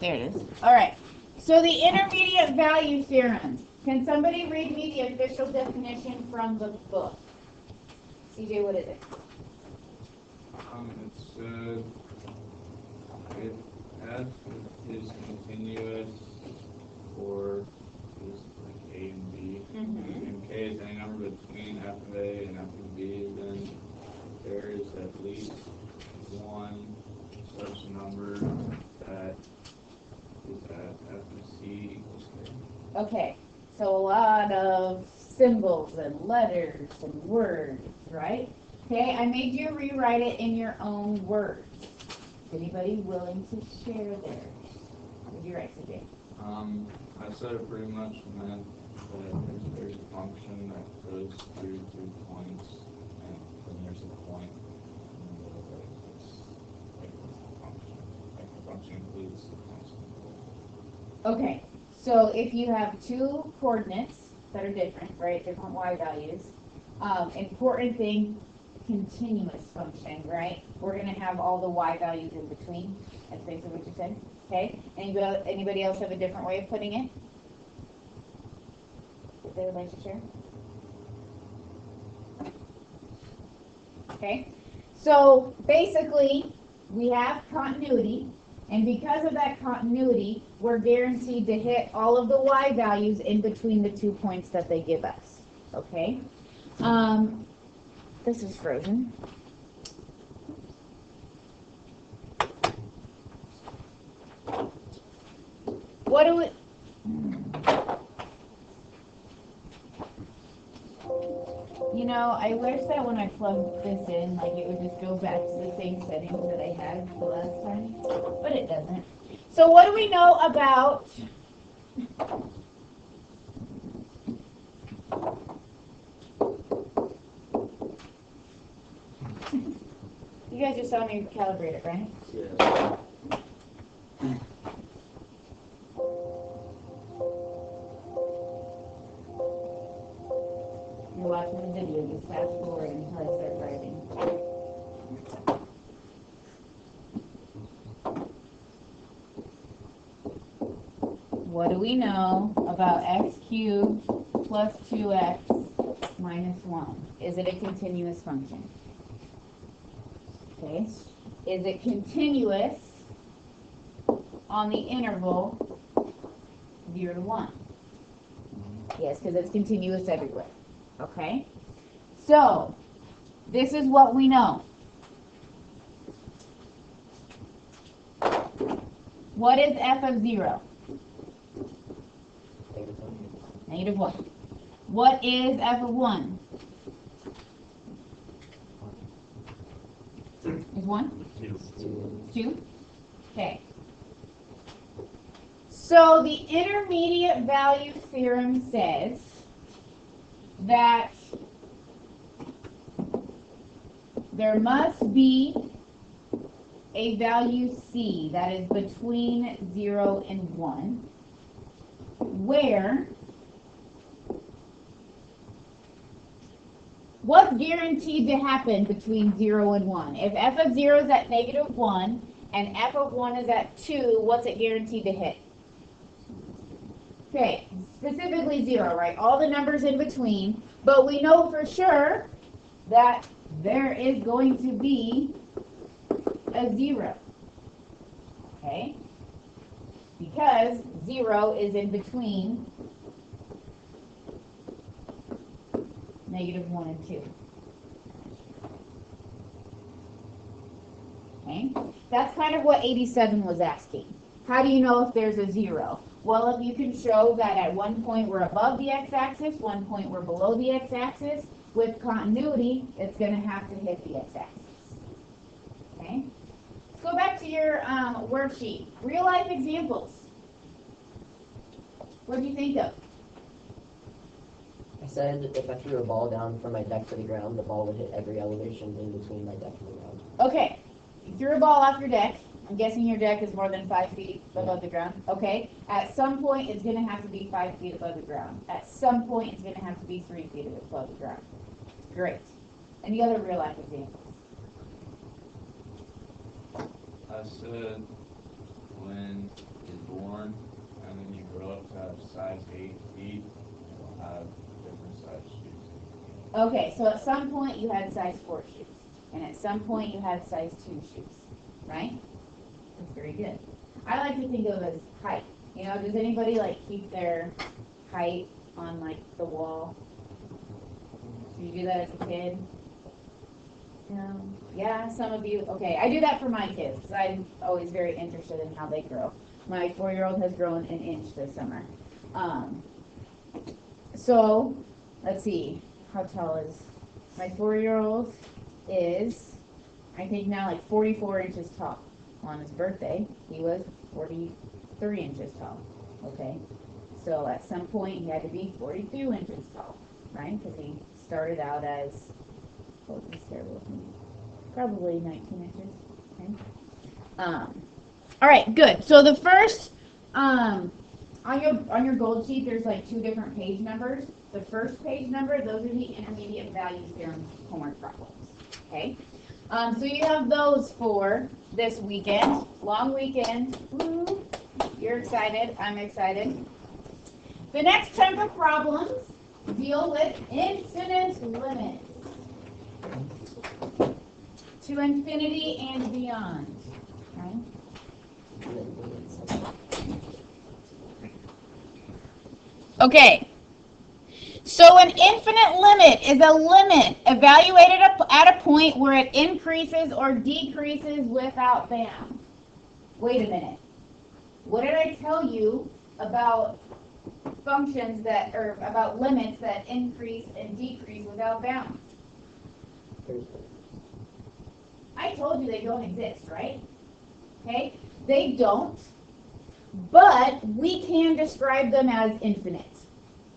there it is. All right. So the intermediate value theorem. Can somebody read me the official definition from the book? CJ, what is it? It said if f is continuous for just like a and b, and k is any number between f of a and f of b, then there is at least one such number that is at f of c equals k. Okay, so a lot of symbols and letters and words, right? Okay, I made you rewrite it in your own words. Is anybody willing to share theirs? What did you write today? I said it pretty much meant that there's a function that goes through 2 points, and then there's a point in the middle that it's like a function. Like the function includes the constant. Okay, so if you have two coordinates that are different, right, different y values, important thing, continuous function, right? We're going to have all the y values in between. That's basically what you said. Okay? Anybody else have a different way of putting it? If they would like to share? Okay? So basically, we have continuity, and because of that continuity, we're guaranteed to hit all of the y values in between the 2 points that they give us. Okay? This is frozen. What do we... You know, I wish that when I plugged this in, like it would just go back to the same settings that I had the last time, but it doesn't. So what do we know about you guys just saw me calibrate it, right? Yeah. You're watching the video, just fast forward until I start driving. What do we know about x cubed plus 2x minus 1? Is it a continuous function? Okay. Is it continuous on the interval 0 to 1? Yes, because it's continuous everywhere. Okay? So, this is what we know. What is f of 0? Negative 1. What is f of 1? Is 1? 2. Okay. So the intermediate value theorem says that there must be a value c that is between 0 and 1, where what's guaranteed to happen between 0 and 1? If f of 0 is at negative 1 and f of 1 is at 2, what's it guaranteed to hit? Okay, specifically 0, right? All the numbers in between, but we know for sure that there is going to be a 0. Okay? Because 0 is in between negative 1 and 2. Okay? That's kind of what 87 was asking. How do you know if there's a 0? Well, if you can show that at one point we're above the x-axis, one point we're below the x-axis, with continuity, it's going to have to hit the x-axis. Okay? Let's go back to your worksheet. Real life examples. What do you think of? I said if I threw a ball down from my deck to the ground, the ball would hit every elevation in between my deck and the ground. Okay. You threw a ball off your deck. I'm guessing your deck is more than 5 feet above the ground. Okay. At some point, it's going to have to be 5 feet above the ground. At some point, it's going to have to be 3 feet above the ground. Great. Any other real life examples? I said when is born, and then you grow up to have size 8 feet, you'll have different size shoes. Okay, so at some point you had size 4 shoes, and at some point you had size 2 shoes, right? That's very good. I like to think of it as height. You know, does anybody like keep their height on like the wall? Did you do that as a kid? No. Yeah, some of you. Okay, I do that for my kids because I'm always very interested in how they grow. My 4-year-old has grown an inch this summer. So, let's see. How tall is my 4-year-old? Is, I think now, like 44 inches tall. On his birthday, he was 43 inches tall. Okay, so at some point he had to be 42 inches tall, right? Because he started out as, what was this with me? Probably 19 inches. Okay. All right, good. So the first, on your gold sheet, there's like 2 different page numbers. The first page number, those are the intermediate values theorem homework problems. Okay. So you have those for this weekend, long weekend. Woo. You're excited. I'm excited. The next chunk of problems deal with infinite limits to infinity and beyond. Okay. So an infinite limit is a limit evaluated at a point where it increases or decreases without bound. Wait a minute. What did I tell you about functions that, or about limits that increase and decrease without bounds? I told you they don't exist, right? Okay? They don't, but we can describe them as infinite.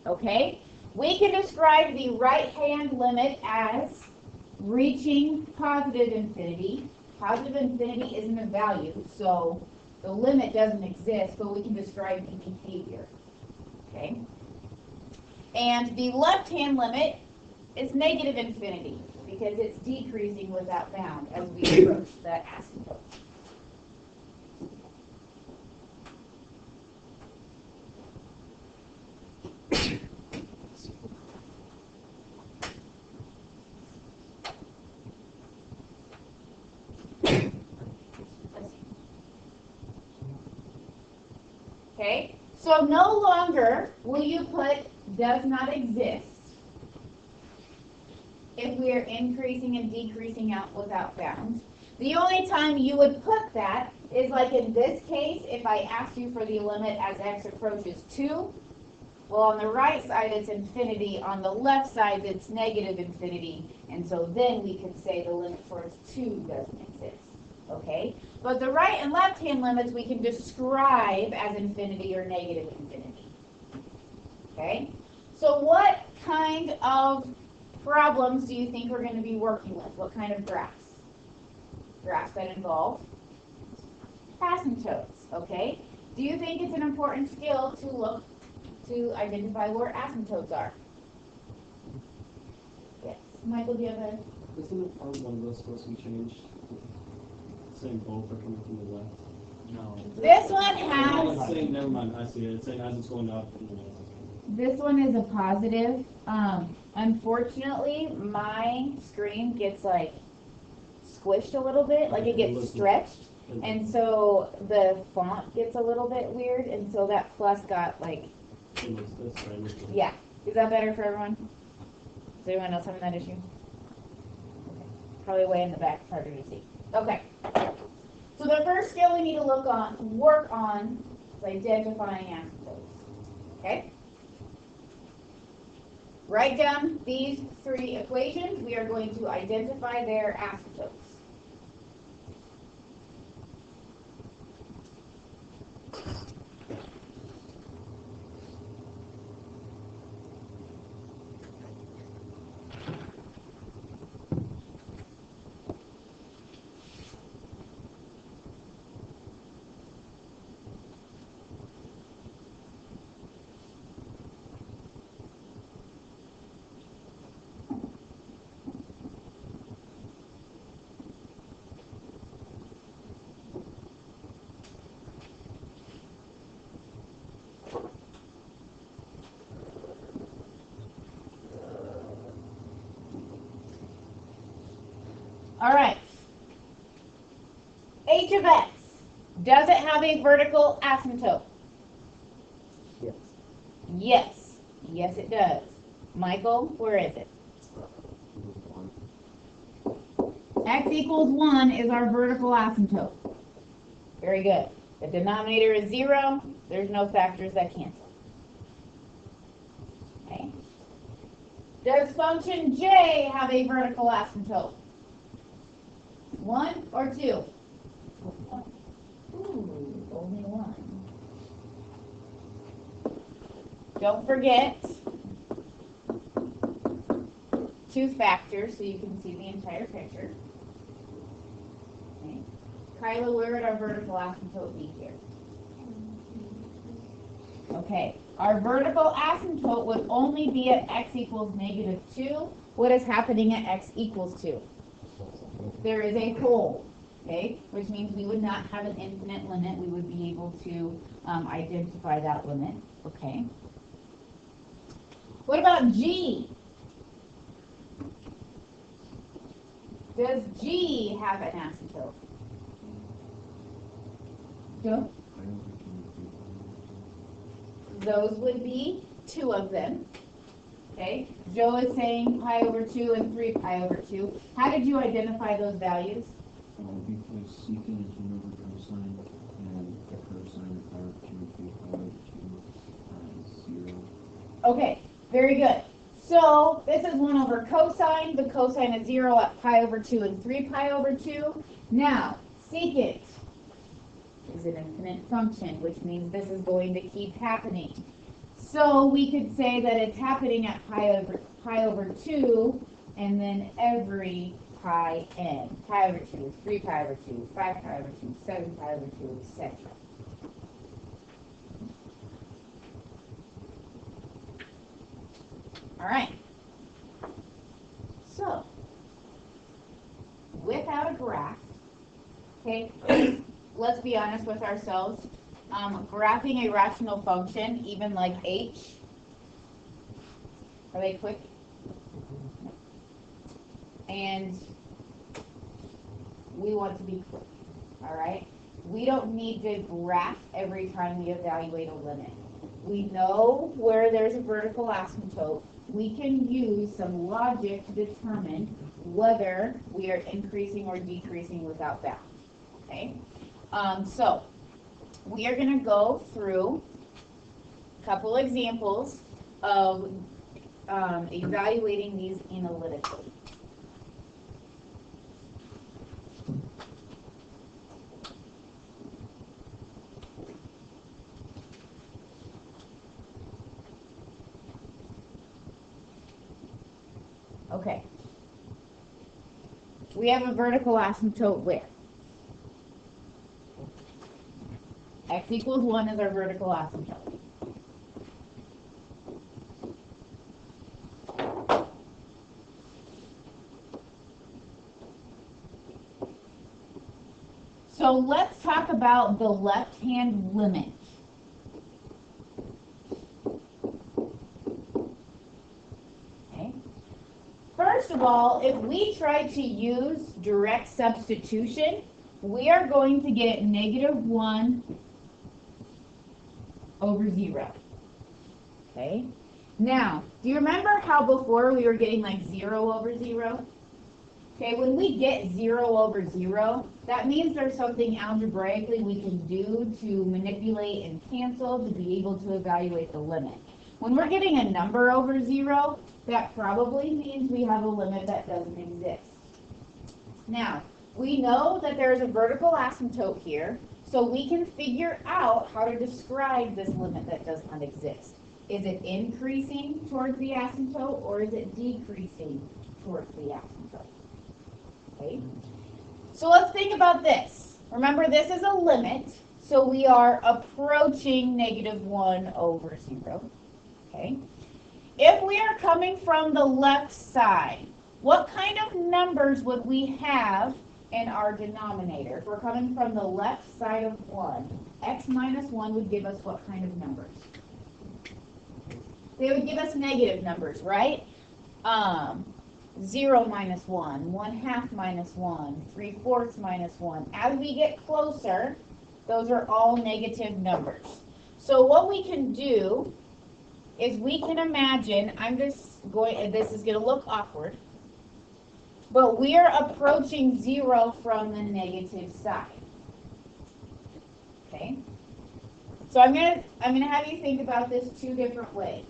Okay? We can describe the right-hand limit as reaching positive infinity. Positive infinity isn't a value, so the limit doesn't exist, but we can describe the behavior. Okay? And the left-hand limit is negative infinity, because it's decreasing without bound as we approach that asymptote. Okay, so no longer will you put does not exist if we are increasing and decreasing out without bounds. The only time you would put that is like in this case, if I asked you for the limit as x approaches 2, well, on the right side it's infinity, on the left side it's negative infinity, and so then we could say the limit towards 2 doesn't exist. Okay? But the right and left-hand limits we can describe as infinity or negative infinity. Okay? So what kind of problems do you think we're going to be working with? What kind of graphs? Graphs that involve asymptotes. Okay? Do you think it's an important skill to look to identify where asymptotes are? Yes. Michael, do you have a... Isn't it part one of those supposed to be changed? Saying both are coming from the left. No. This one Oh, it's has... saying, never mind, I see it. It's saying as it's going up. This one is a positive. Unfortunately, my screen gets like squished a little bit, like it gets stretched, and so the font gets a little bit weird, and so that plus got like, It looks this, right? yeah. Is that better for everyone? Is anyone else having that issue? Okay. Probably way in the back, it's harder to see. Okay. So the first skill we need to work on is identifying asymptotes. Okay? Write down these 3 equations. We are going to identify their asymptotes. All right. H of x, does it have a vertical asymptote? Yes. Yes. Yes, it does. Michael, where is it? X equals 1 is our vertical asymptote. Very good. The denominator is 0. There's no factors that cancel. Okay. Does function j have a vertical asymptote? 1 or 2? Ooh, only 1. Don't forget 2 factors so you can see the entire picture. Okay. Kyla, where would our vertical asymptote be here? Okay, our vertical asymptote would only be at x equals -2. What is happening at x equals 2? There is a hole, okay, which means we would not have an infinite limit. We would be able to identify that limit, okay. What about g? Does g have an asymptote? No. Those would be 2 of them. Okay, Joe is saying pi over 2 and 3 pi over 2. How did you identify those values? Because secant is 1 over cosine, and the cosine of pi over 2 would be pi over 2 is 0. Okay, very good. So this is 1 over cosine. The cosine is 0 at pi over 2 and 3 pi over 2. Now, secant is an infinite function, which means this is going to keep happening. So we could say that it's happening at pi over 2, and then every pi n. Pi over 2, 3 pi over 2, 5 pi over 2, 7 pi over 2, etc. All right. So, without a graph, okay, let's be honest with ourselves. Graphing a rational function, even like h, are they quick? And we want to be quick, all right? We don't need to graph every time we evaluate a limit. We know where there's a vertical asymptote. We can use some logic to determine whether we are increasing or decreasing without bounds, okay? So we are going to go through a couple examples of evaluating these analytically. Okay. We have a vertical asymptote where? X equals 1 is our vertical asymptote. So let's talk about the left-hand limit. Okay. First of all, if we try to use direct substitution, we are going to get -1 over 0. Okay. Now, do you remember how before we were getting like 0 over 0? Okay, when we get 0 over 0, that means there's something algebraically we can do to manipulate and cancel to be able to evaluate the limit. When we're getting a number over 0, that probably means we have a limit that doesn't exist. Now, we know that there's a vertical asymptote here, so we can figure out how to describe this limit that does not exist. Is it increasing towards the asymptote, or is it decreasing towards the asymptote? Okay. So let's think about this. Remember, this is a limit, so we are approaching -1 over 0. Okay. If we are coming from the left side, what kind of numbers would we have in our denominator? If we're coming from the left side of 1, x minus 1 would give us what kind of numbers? They would give us negative numbers, right? 0 minus 1, 1/2 minus 1, 3/4 minus 1. As we get closer, those are all negative numbers. So what we can do is we can imagine, this is going to look awkward, but we are approaching 0 from the negative side. Okay? So I'm gonna have you think about this two different ways.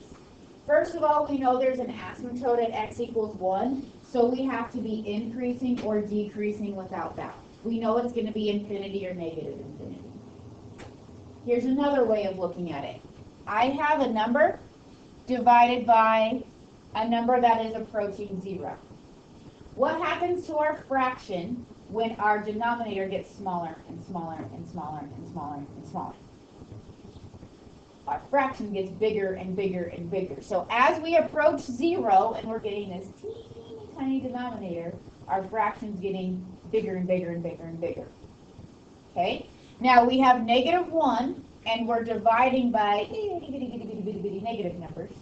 First of all, we know there's an asymptote at x equals 1, so we have to be increasing or decreasing without bound. We know it's going to be infinity or negative infinity. Here's another way of looking at it. I have a number divided by a number that is approaching 0. What happens to our fraction when our denominator gets smaller and smaller and smaller and smaller and smaller? Our fraction gets bigger and bigger and bigger. So as we approach 0 and we're getting this teeny tiny denominator, our fraction's getting bigger and bigger and bigger and bigger. Okay? Now we have -1 and we're dividing by itty negative numbers.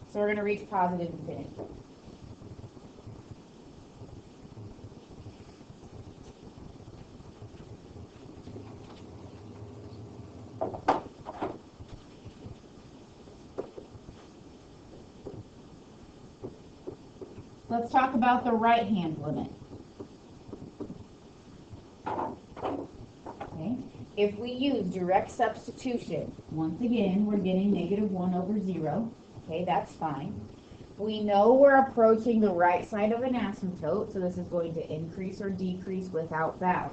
So we're going to reach positive infinity. Let's talk about the right-hand limit. Okay. If we use direct substitution, once again, we're getting -1 over 0. Okay, that's fine. We know we're approaching the right side of an asymptote, so this is going to increase or decrease without bound.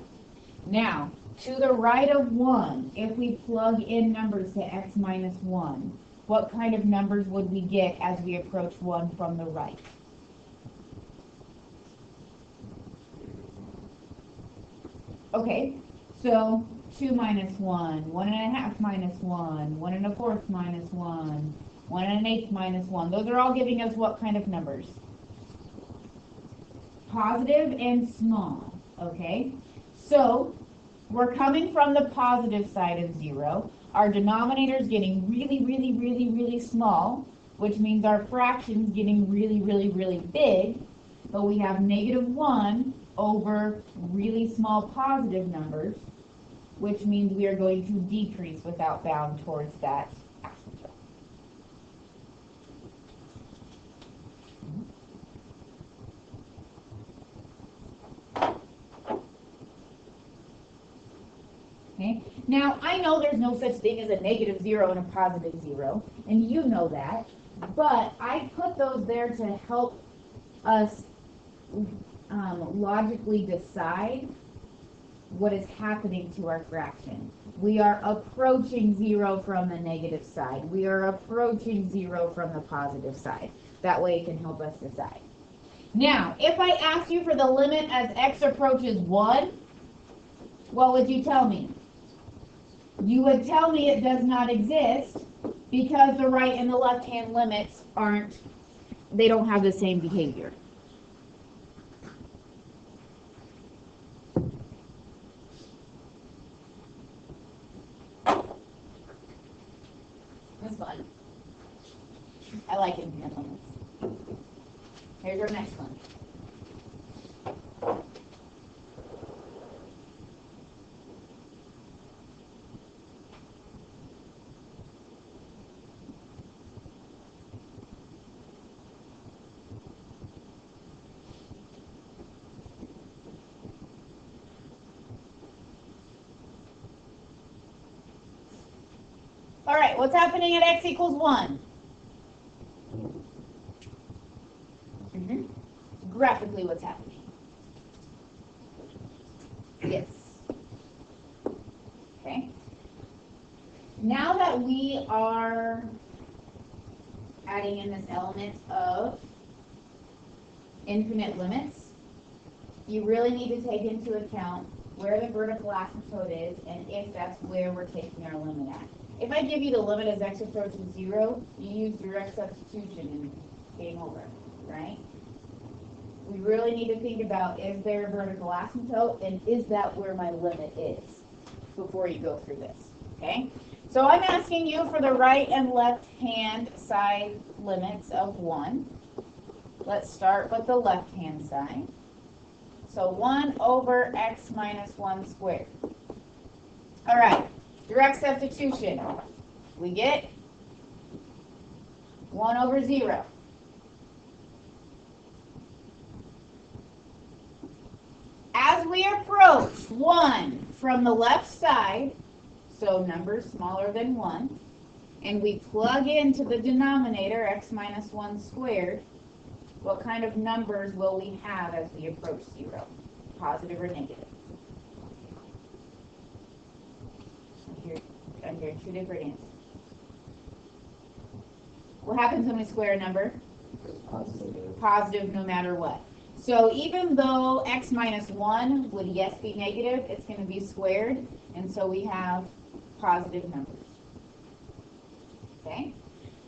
Now, to the right of 1, if we plug in numbers to x minus 1, what kind of numbers would we get as we approach 1 from the right? Okay, so 2 minus 1, 1.5 minus 1, 1.25 minus 1, 1.125 minus 1. Those are all giving us what kind of numbers? Positive and small, okay? So, we're coming from the positive side of 0. Our denominator is getting really small, which means our fraction's getting really big, but we have -1 over really small positive numbers, which means we are going to decrease without bound towards that asymptote. Okay. Now, I know there's no such thing as a -0 and a +0, and you know that, but I put those there to help us logically decide what is happening to our fraction. We are approaching 0 from the negative side. We are approaching 0 from the positive side. That way it can help us decide. Now, if I ask you for the limit as x approaches 1, what would you tell me? You would tell me it does not exist because the right and the left-hand limits they don't have the same behavior. That's fun. I like infinite limits. Here's our next one. All right, what's happening at x equals 1? Graphically, what's happening? Yes. Okay. Now that we are adding in this element of infinite limits, you really need to take into account where the vertical asymptote is and if that's where we're taking our limit at. If I give you the limit as x approaches 0, you use direct substitution and game over, right? We really need to think about, is there a vertical asymptote and is that where my limit is before you go through this, okay? So I'm asking you for the right and left hand side limits of 1. Let's start with the left hand side. So 1 over x minus 1 squared. All right, direct substitution. We get 1 over 0. As we approach 1 from the left side, so numbers smaller than 1, and we plug into the denominator x minus 1 squared, what kind of numbers will we have as we approach 0? Positive or negative? I'm hearing two different answers. What happens when we square a number? Positive. Positive no matter what. So even though x minus 1 would, yes, be negative, it's going to be squared, and so we have positive numbers. Okay?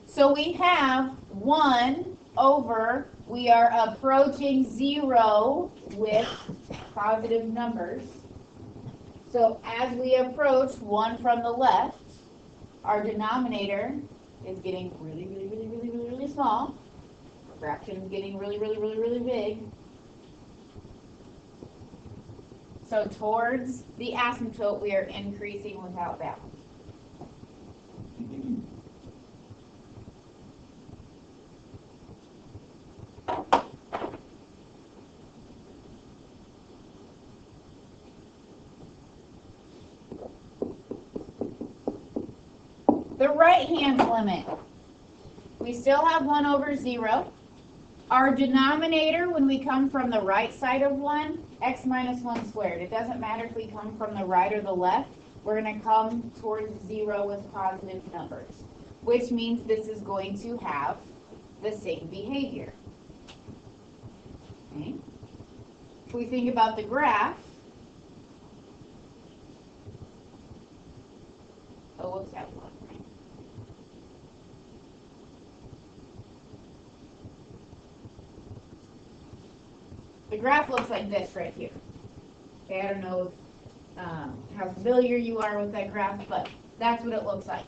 So we have 1 over, we are approaching 0 with positive numbers. So as we approach 1 from the left, our denominator is getting really, really, really, really, really, really small. Fraction is getting really, really, really, really big. So towards the asymptote, we are increasing without balance. The right-hand limit. We still have 1 over 0. Our denominator, when we come from the right side of 1, x minus 1 squared. It doesn't matter if we come from the right or the left. We're going to come towards 0 with positive numbers, which means this is going to have the same behavior. Okay. If we think about the graph, oh, whoops, that one. The graph looks like this right here. Okay, I don't know how familiar you are with that graph, but that's what it looks like.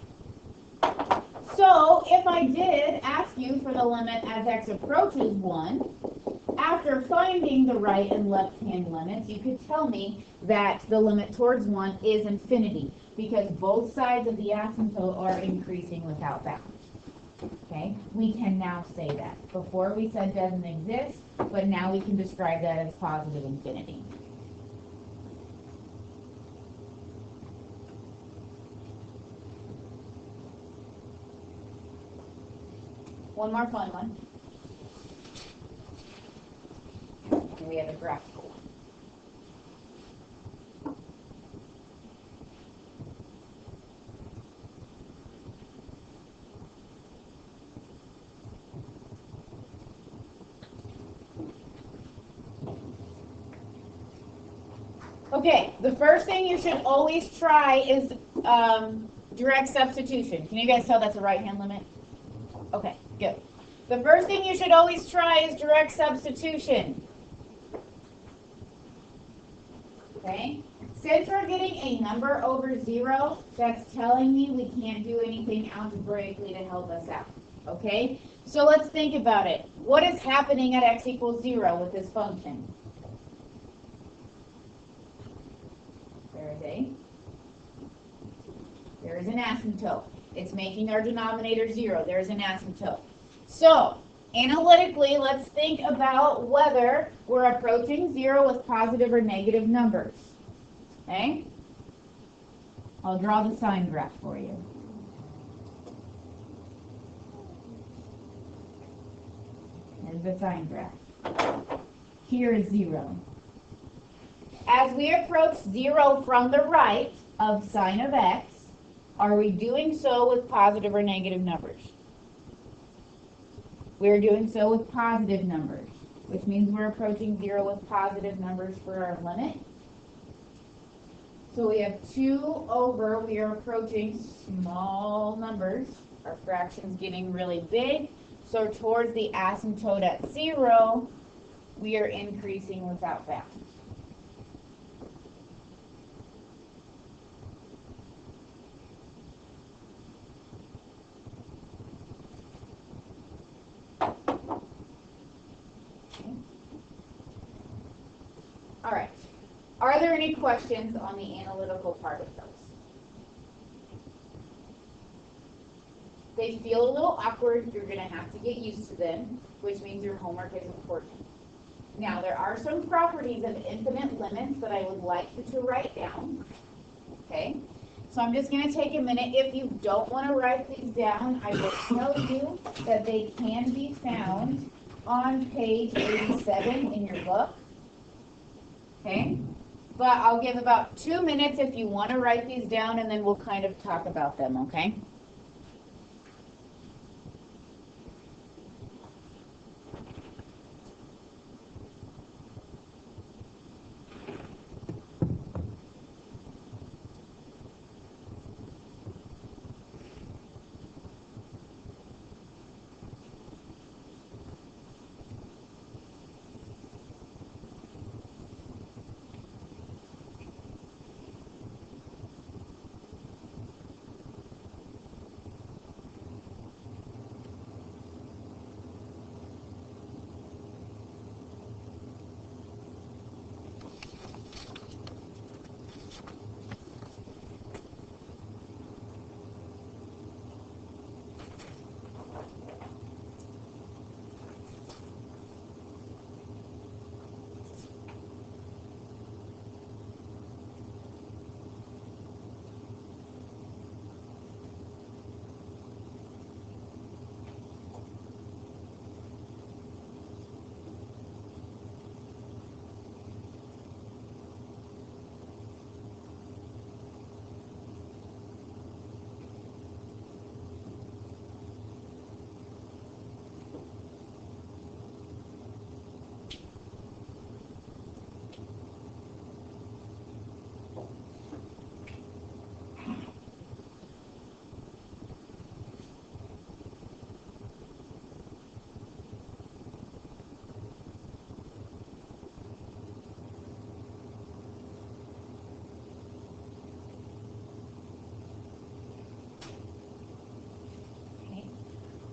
So if I did ask you for the limit as x approaches 1, after finding the right and left hand limits, you could tell me that the limit towards 1 is infinity, because both sides of the asymptote are increasing without bounds. Okay, we can now say that. Before we said doesn't exist, but now we can describe that as positive infinity. One more fun one. And we have a graphical one. Okay, the first thing you should always try is direct substitution. Can you guys tell that's a right-hand limit? Okay, good. The first thing you should always try is direct substitution. Okay? Since we're getting a number over 0, that's telling me we can't do anything algebraically to help us out. Okay? So let's think about it. What is happening at x equals 0 with this function? There is an asymptote. It's making our denominator 0. There's an asymptote. So, analytically, let's think about whether we're approaching 0 with positive or negative numbers. Okay? I'll draw the sign graph for you. There's the sign graph. Here is 0. As we approach 0 from the right of sine of x, are we doing so with positive or negative numbers? We're doing so with positive numbers, which means we're approaching 0 with positive numbers for our limit. So we have 2 over, we are approaching small numbers. Our fraction's getting really big. So towards the asymptote at 0, we are increasing without bounds. Are there any questions on the analytical part of those? They feel a little awkward. You're going to have to get used to them, which means your homework is important. Now, there are some properties of infinite limits that I would like you to write down. Okay? So I'm just going to take a minute. If you don't want to write these down, I will tell you that they can be found on page 87 in your book. Okay? But I'll give about 2 minutes if you want to write these down, and then we'll kind of talk about them, okay?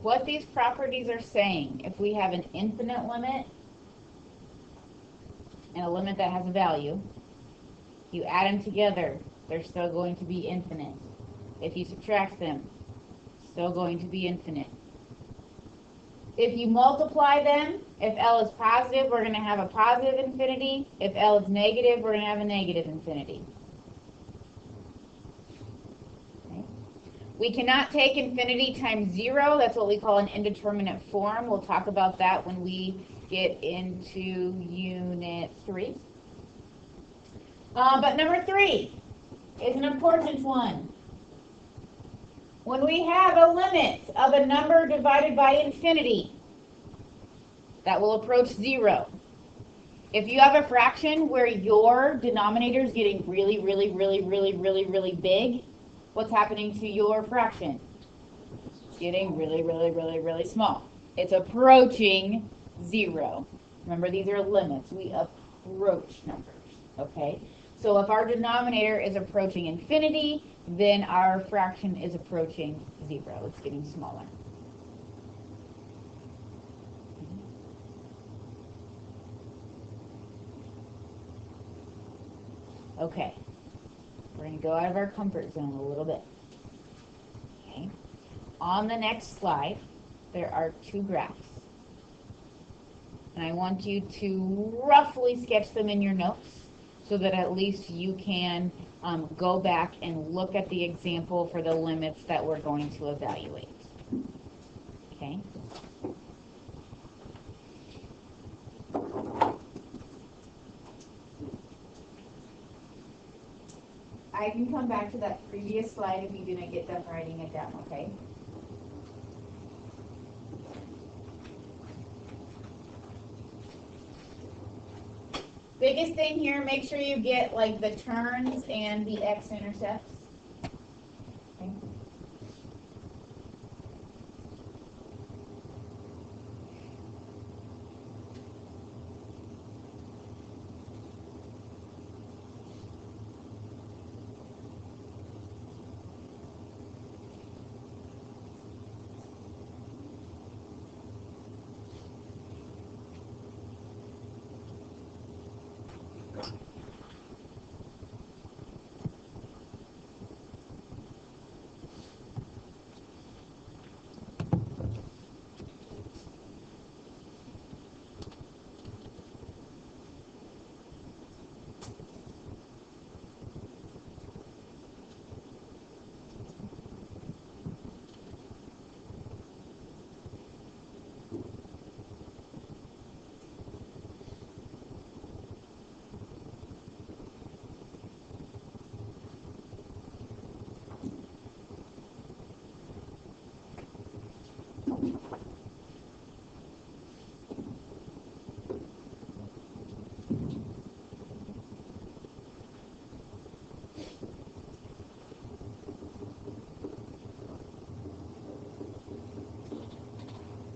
What these properties are saying, if we have an infinite limit and a limit that has a value, you add them together, they're still going to be infinite. If you subtract them, still going to be infinite. If you multiply them, if L is positive, we're going to have a positive infinity. If L is negative, we're going to have a negative infinity. We cannot take infinity times 0. That's what we call an indeterminate form. We'll talk about that when we get into Unit 3. But number 3 is an important one. When we have a limit of a number divided by infinity, that will approach 0. If you have a fraction where your denominator is getting really, really, really, really, really, really big, what's happening to your fraction? It's getting really, really, really, really small. It's approaching 0. Remember, these are limits. We approach numbers, okay? So if our denominator is approaching infinity, then our fraction is approaching 0. It's getting smaller. Okay. We're going to go out of our comfort zone a little bit. Okay. On the next slide, there are 2 graphs. And I want you to roughly sketch them in your notes so that at least you can go back and look at the example for the limits that we're going to evaluate. Okay. I can come back to that previous slide if you didn't get done writing it down, okay? Biggest thing here, make sure you get like the turns and the x-intercepts. Okay.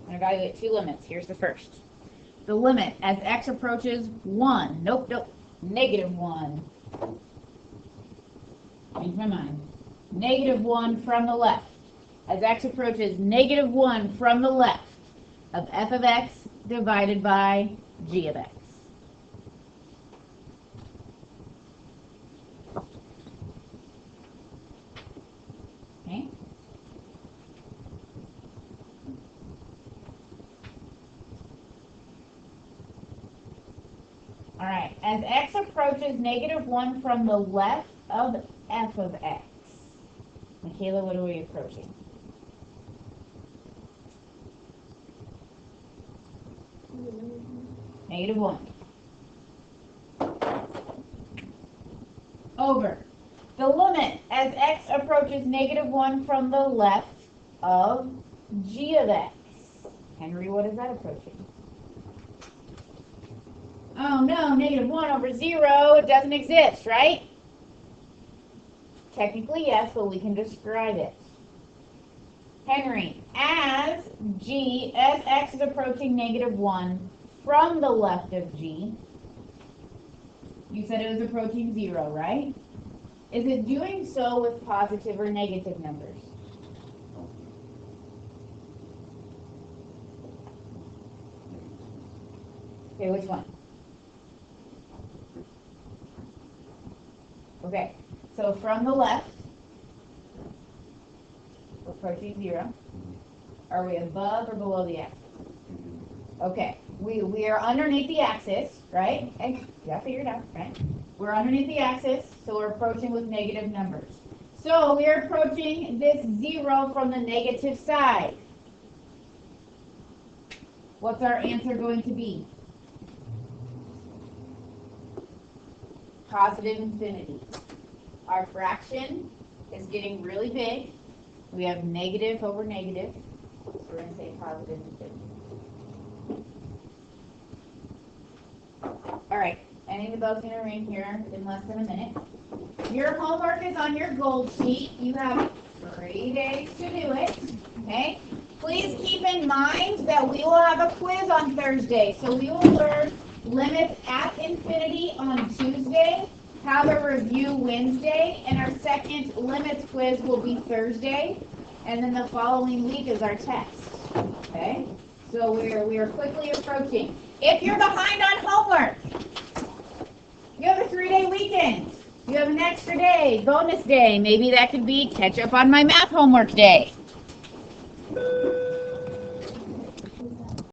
and evaluate two limits. Here's the first. The limit as x approaches 1. Nope. -1. Change my mind. -1 from the left. As x approaches -1 from the left of f of x divided by g of x. Okay? All right, as x approaches -1 from the left of f of x. Michaela, what are we approaching? -1. Over. The limit as x approaches -1 from the left of g of x. Henry, what is that approaching? Oh no, -1 over 0, it doesn't exist, right? Technically yes, but we can describe it. Henry, as x is approaching -1 from the left of g, you said it was approaching 0, right? Is it doing so with positive or negative numbers? Okay, which one? Okay, so from the left, we're approaching 0. Are we above or below the axis? Okay, we are underneath the axis, right? Hey, yeah, figured out, right? We're underneath the axis, so we're approaching with negative numbers. So we are approaching this 0 from the negative side. What's our answer going to be? Positive infinity. Our fraction is getting really big. We have negative over negative, so we're going to say positive infinity. All right, any of the bells going to ring here in less than a minute. Your homework is on your gold sheet. You have 3 days to do it, okay? Please keep in mind that we will have a quiz on Thursday, so we will learn limits at infinity on Tuesday, have a review Wednesday, and our second limits quiz will be Thursday, and then the following week is our test, okay? So we are quickly approaching. If you're behind on homework, you have a 3-day weekend. You have an extra day, bonus day. Maybe that could be catch up on my math homework day.